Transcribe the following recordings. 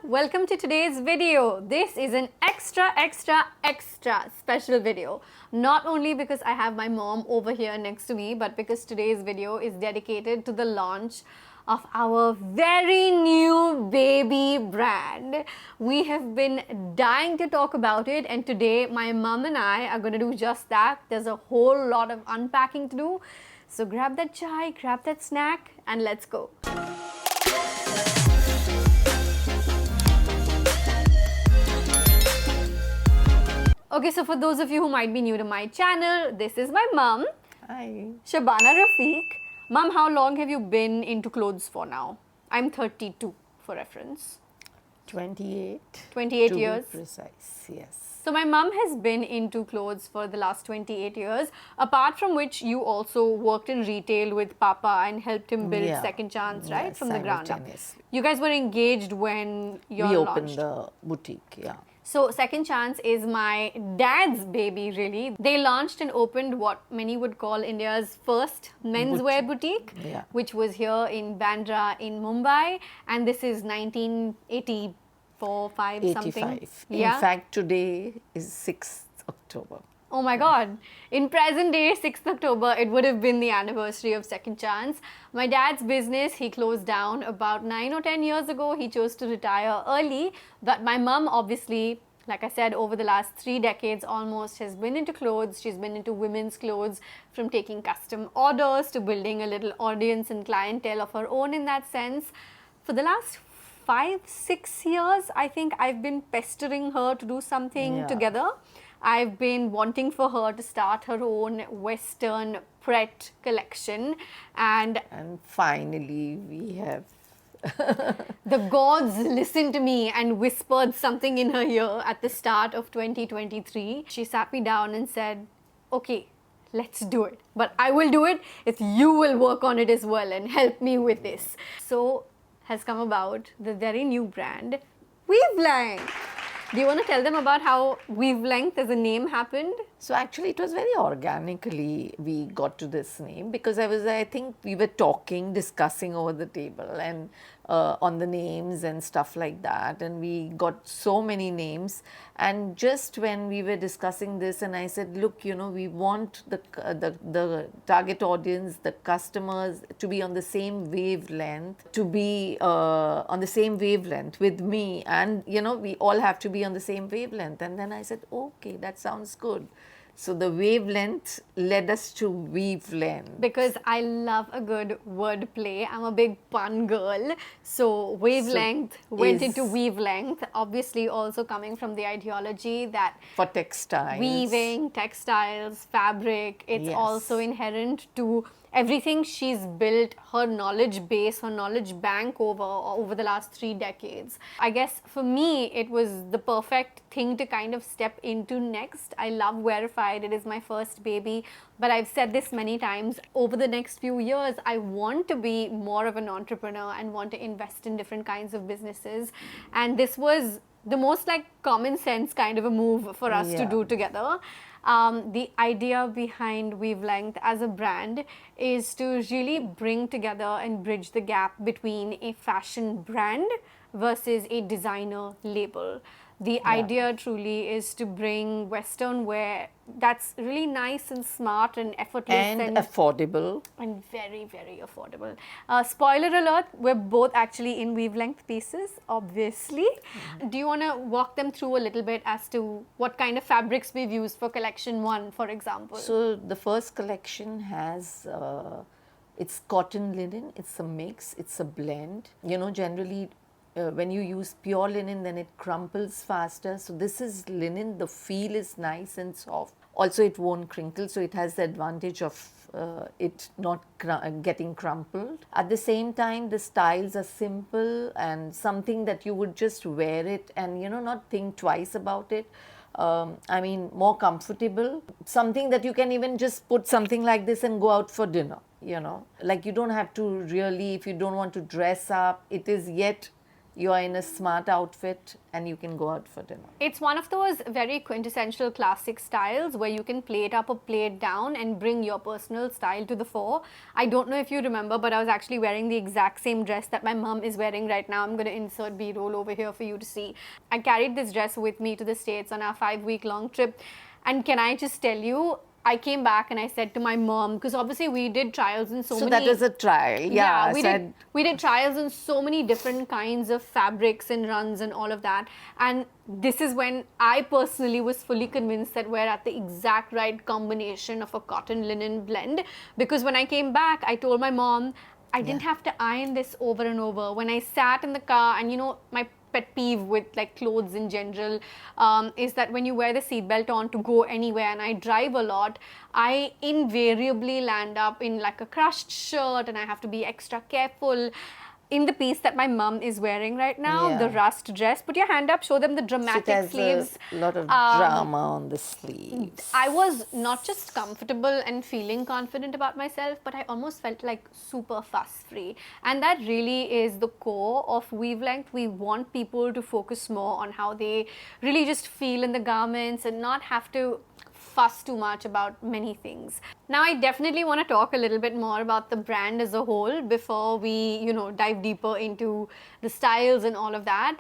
Welcome to today's video. This is an extra special video. Not only because I have my mom over here next to me, but because today's video is dedicated to the launch of our very new baby brand. We have been dying to talk about it, and today my mom and I are going to do just that. There's a whole lot of unpacking to do. So grab that chai, grab that snack, and let's go. Okay, so for those of you who might be new to my channel, this is my mum. Hi. Shabana Rafiq. Mum, how long have you been into clothes for now? I'm 32 for reference. 28. 28 to years. Be precise, yes. So my mum has been into clothes for the last 28 years, apart from which you also worked in retail with Papa and helped him build Second Chance, right? Yes, From the ground up. simultaneously. You guys were engaged when you We launched. opened the boutique, yeah. So Second Chance is my dad's baby, really. They launched and opened what many would call India's first menswear boutique, Yeah. which was here in Bandra in Mumbai. And this is 1984, 5 something. 85. In fact, today is 6th October. Oh my God. In present day, 6th October, it would have been the anniversary of Second Chance. My dad's business, he closed down about 9 or 10 years ago. He chose to retire early. But my mum, obviously, like I said, over the last 3 decades almost, has been into clothes. She's been into women's clothes, from taking custom orders to building a little audience and clientele of her own in that sense. For the last 5-6 years, I think I've been pestering her to do something together. I've been wanting for her to start her own Western Pret collection, and finally we have. The gods listened to me and whispered something in her ear at the start of 2023. She sat me down and said, okay, let's do it. But I will do it if you will work on it as well and help me with this. So has come about the very new brand, Wevlengtth. Do you want to tell them about how Wevlengtth as a name happened? So actually it was very organically we got to this name, because I think we were discussing over the table and on the names and stuff like that, and we got so many names. And just when we were discussing this, and I said, look, we want the target audience, the customers, to be on the same wavelength, to be on the same wavelength with me, and we all have to be on the same wavelength. And then I said, okay, that sounds good. So the wavelength led us to Wevlengtth. Because I love a good word play. I'm a big pun girl. So Wevlengtth went into Wevlengtth, obviously also coming from the ideology that for textiles, weaving, textiles, fabric, it's also inherent to everything she's built her knowledge base, her knowledge bank over the last 3 decades. I guess for me, it was the perfect thing to kind of step into next. I love Verified. It is my first baby. But I've said this many times, over the next few years, I want to be more of an entrepreneur and want to invest in different kinds of businesses. And this was the most common sense kind of a move for us to do together. The idea behind Wevlengtth as a brand is to really bring together and bridge the gap between a fashion brand versus a designer label. The idea truly is to bring Western wear that's really nice and smart and effortless and affordable. And very, very affordable. Spoiler alert, we're both actually in Wevlengtth pieces, obviously. Do you want to walk them through a little bit as to what kind of fabrics we've used for collection 1, for example? So the first collection has, it's cotton linen, it's a mix, it's a blend. Generally, when you use pure linen, then it crumples faster. So this is linen, the feel is nice and soft. Also, it won't crinkle, so it has the advantage of it not getting crumpled. At the same time, the styles are simple and something that you would just wear it and not think twice about it. More comfortable. Something that you can even just put something like this and go out for dinner, you don't have to really, if you don't want to dress up, it is yet you are in a smart outfit and you can go out for dinner. It's one of those very quintessential classic styles where you can play it up or play it down and bring your personal style to the fore. I don't know if you remember, but I was actually wearing the exact same dress that my mom is wearing right now. I'm going to insert B-roll over here for you to see. I carried this dress with me to the States on our 5-week long trip. And can I just tell you, I came back and I said to my mom, because obviously we did trials in so many... So that was a trial, yeah. We did trials in so many different kinds of fabrics and runs and all of that. And this is when I personally was fully convinced that we're at the exact right combination of a cotton linen blend. Because when I came back, I told my mom, I didn't have to iron this over and over. When I sat in the car and, you know, my pet peeve with like clothes in general is that when you wear the seatbelt on to go anywhere, and I drive a lot, I invariably land up in like a crushed shirt and I have to be extra careful. In the piece that my mum is wearing right now, the rust dress, put your hand up, show them the dramatic sleeves. A lot of drama on the sleeves. I was not just comfortable and feeling confident about myself, but I almost felt like super fuss-free. And that really is the core of Wevlengtth. We want people to focus more on how they really just feel in the garments and not have to fuss too much about many things. Now, I definitely want to talk a little bit more about the brand as a whole before we, dive deeper into the styles and all of that.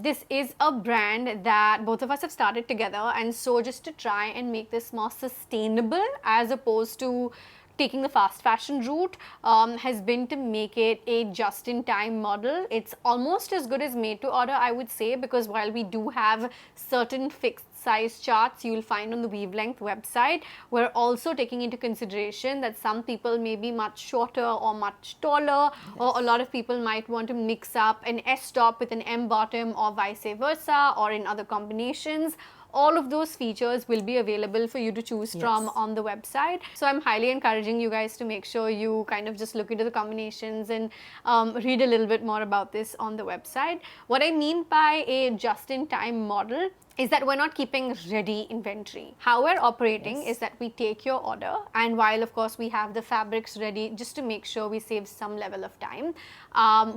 This is a brand that both of us have started together, and so just to try and make this more sustainable as opposed to taking the fast fashion route has been to make it a just-in-time model. It's almost as good as made to order, I would say, because while we do have certain fixed size charts you'll find on the Wevlengtth website, we're also taking into consideration that some people may be much shorter or much taller, or a lot of people might want to mix up an S top with an M bottom or vice versa, or in other combinations. All of those features will be available for you to choose from on the website. So I'm highly encouraging you guys to make sure you kind of just look into the combinations and read a little bit more about this on the website. What I mean by a just-in-time model is that we're not keeping ready inventory. How we're operating is that we take your order, and while of course we have the fabrics ready just to make sure we save some level of time,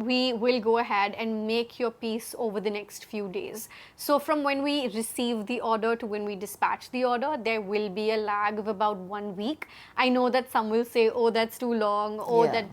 we will go ahead and make your piece over the next few days. So from when we receive the order to when we dispatch the order, there will be a lag of about 1 week. I know that some will say, oh, that's too long, or that,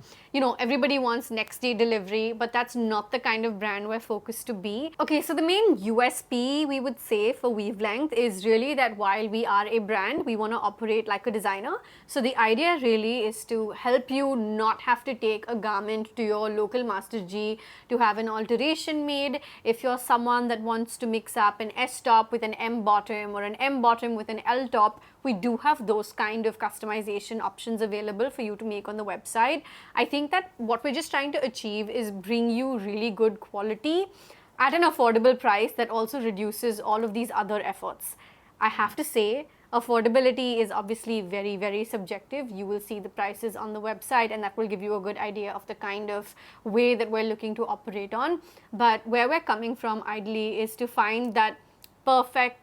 everybody wants next day delivery, but that's not the kind of brand we're focused to be. Okay, so the main USP we would say for Wevlengtth is really that while we are a brand, we want to operate like a designer. So the idea really is to help you not have to take a garment to your local Master G to have an alteration made. If you're someone that wants to mix up an S top with an M bottom or an M bottom with an L top, we do have those kind of customization options available for you to make on the website. I think that what we're just trying to achieve is bring you really good quality at an affordable price that also reduces all of these other efforts. I have to say, affordability is obviously very, very subjective. You will see the prices on the website and that will give you a good idea of the kind of way that we're looking to operate on. But where we're coming from ideally is to find that perfect,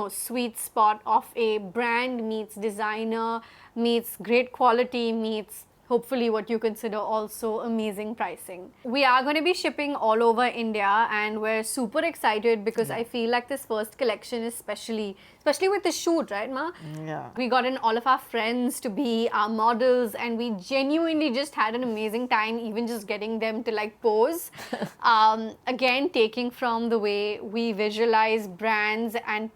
sweet spot of a brand meets designer, meets great quality, meets hopefully what you consider also amazing pricing. We are going to be shipping all over India, and we're super excited because I feel like this first collection especially with the shoot, right, Ma? Yeah. We got in all of our friends to be our models, and we genuinely just had an amazing time even just getting them to like pose. Again, taking from the way we visualize brands and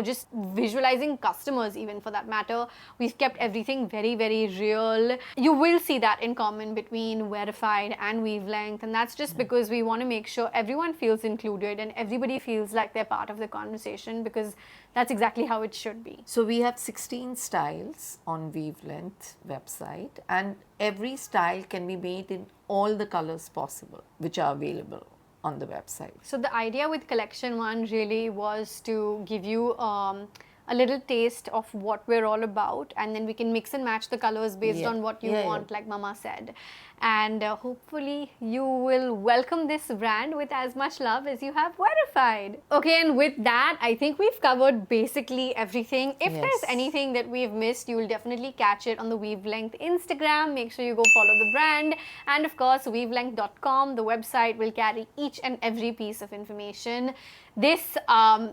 just visualizing customers even for that matter. We've kept everything very, very real. You will see that in common between Verified and Wevlengtth, and that's just because we want to make sure everyone feels included and everybody feels like they're part of the conversation, because that's exactly how it should be. So we have 16 styles on Wevlengtth website, and every style can be made in all the colors possible which are available on the website. So the idea with collection 1 really was to give you a a little taste of what we're all about, and then we can mix and match the colors based on what you want, like Mama said. And hopefully you will welcome this brand with as much love as you have verified. Okay, and with that, I think we've covered basically everything. If there's anything that we've missed, you will definitely catch it on the Wevlengtth Instagram. Make sure you go follow the brand. And of course, wevlengtth.com, the website, will carry each and every piece of information. This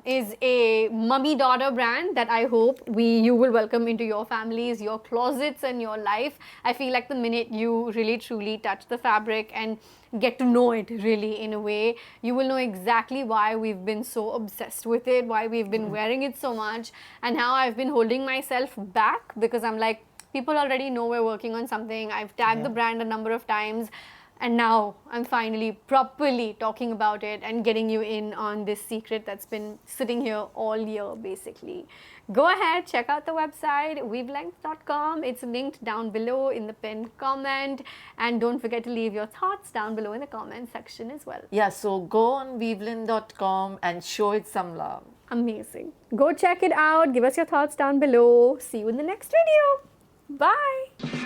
is a mummy-daughter brand that I hope you will welcome into your families, your closets, and your life. I feel like the minute you really truly touch the fabric and get to know it really in a way, you will know exactly why we've been so obsessed with it, why we've been wearing it so much, and how I've been holding myself back because I'm like, people already know we're working on something. I've tagged the brand a number of times. And now I'm finally properly talking about it and getting you in on this secret that's been sitting here all year, basically. Go ahead, check out the website, wevlengtth.com. It's linked down below in the pinned comment. And don't forget to leave your thoughts down below in the comment section as well. Yeah, so go on wevlengtth.com and show it some love. Amazing. Go check it out. Give us your thoughts down below. See you in the next video. Bye.